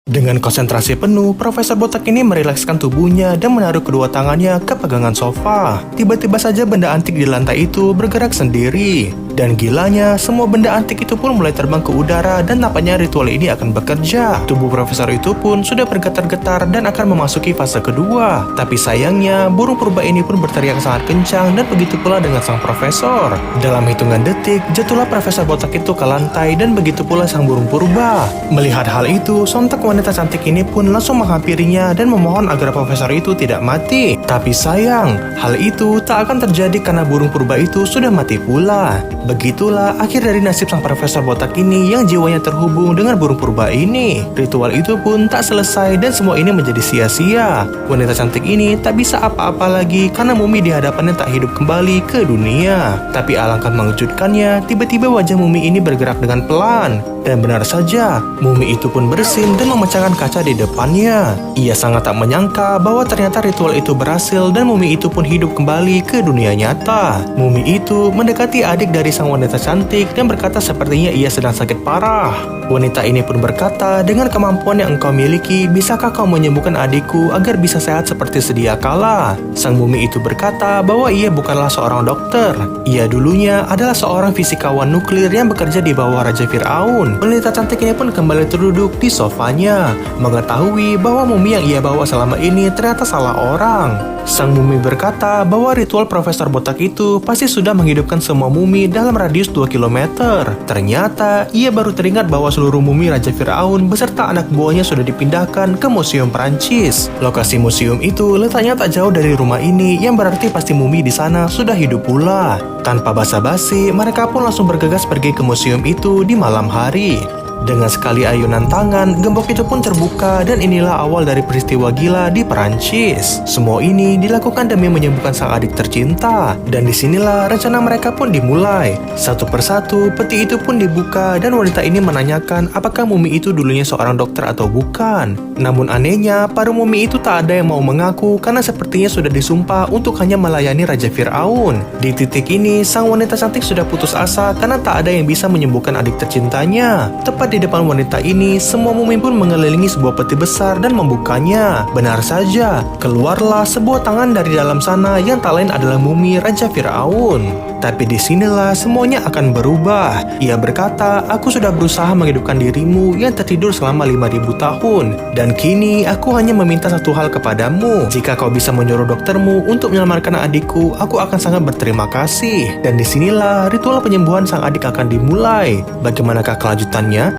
Dengan konsentrasi penuh, Profesor Botak ini merilekskan tubuhnya dan menaruh kedua tangannya ke pegangan sofa. Tiba-tiba saja benda antik di lantai itu bergerak sendiri. Dan gilanya, semua benda antik itu pun mulai terbang ke udara dan nampaknya ritual ini akan bekerja. Tubuh profesor itu pun sudah bergetar-getar dan akan memasuki fase kedua. Tapi sayangnya, burung purba ini pun berteriak sangat kencang dan begitu pula dengan sang profesor. Dalam hitungan detik, jatuhlah Profesor Botak itu ke lantai dan begitu pula sang burung purba. Melihat hal itu, sontak wanita cantik ini pun langsung menghampirinya dan memohon agar profesor itu tidak mati. Tapi sayang, hal itu tak akan terjadi karena burung purba itu sudah mati pula. Begitulah akhir dari nasib sang Profesor Botak ini yang jiwanya terhubung dengan burung purba ini. Ritual itu pun tak selesai dan semua ini menjadi sia-sia. Wanita cantik ini tak bisa apa-apa lagi karena mumi di hadapannya tak hidup kembali ke dunia. Tapi alangkah mengejutkannya, tiba-tiba wajah mumi ini bergerak dengan pelan. Dan benar saja, mumi itu pun bersin dan memecahkan kaca di depannya. Ia sangat tak menyangka bahwa ternyata ritual itu berhasil dan mumi itu pun hidup kembali ke dunia nyata. Mumi itu mendekati adik dari sang wanita cantik dan berkata sepertinya ia sedang sakit parah. Wanita ini pun berkata, dengan kemampuan yang engkau miliki, bisakah kau menyembuhkan adikku agar bisa sehat seperti sedia kala? Sang mumi itu berkata bahwa ia bukanlah seorang dokter. Ia dulunya adalah seorang fisikawan nuklir yang bekerja di bawah Raja Fir'aun. Wanita cantik ini pun kembali terduduk di sofanya, mengetahui bahwa mumi yang ia bawa selama ini ternyata salah orang. Sang mumi berkata bahwa ritual Profesor Botak itu pasti sudah menghidupkan semua mumi dalam radius 2 km. Ternyata, ia baru teringat bahwa seluruh mumi Raja Fir'aun beserta anak buahnya sudah dipindahkan ke Museum Perancis. Lokasi museum itu letaknya tak jauh dari rumah ini, yang berarti pasti mumi di sana sudah hidup pula. Tanpa basa-basi, mereka pun langsung bergegas pergi ke museum itu di malam hari. Dengan sekali ayunan tangan, gembok itu pun terbuka dan inilah awal dari peristiwa gila di Perancis. Semua ini dilakukan demi menyembuhkan sang adik tercinta. Dan disinilah rencana mereka pun dimulai. Satu persatu, peti itu pun dibuka dan wanita ini menanyakan apakah mumi itu dulunya seorang dokter atau bukan. Namun anehnya, para mumi itu tak ada yang mau mengaku karena sepertinya sudah disumpah untuk hanya melayani Raja Fir'aun. Di titik ini, sang wanita cantik sudah putus asa karena tak ada yang bisa menyembuhkan adik tercintanya. Tepat di depan wanita ini, semua mumi pun mengelilingi sebuah peti besar dan membukanya. Benar saja, keluarlah sebuah tangan dari dalam sana yang tak lain adalah mumi Raja Fir'aun. Tapi disinilah semuanya akan berubah. Ia berkata, aku sudah berusaha menghidupkan dirimu yang tertidur selama 5.000 tahun. Dan kini aku hanya meminta satu hal kepadamu. Jika kau bisa menyuruh doktermu untuk menyelamatkan adikku, aku akan sangat berterima kasih. Dan disinilah ritual penyembuhan sang adik akan dimulai. Bagaimanakah kelanjutannya?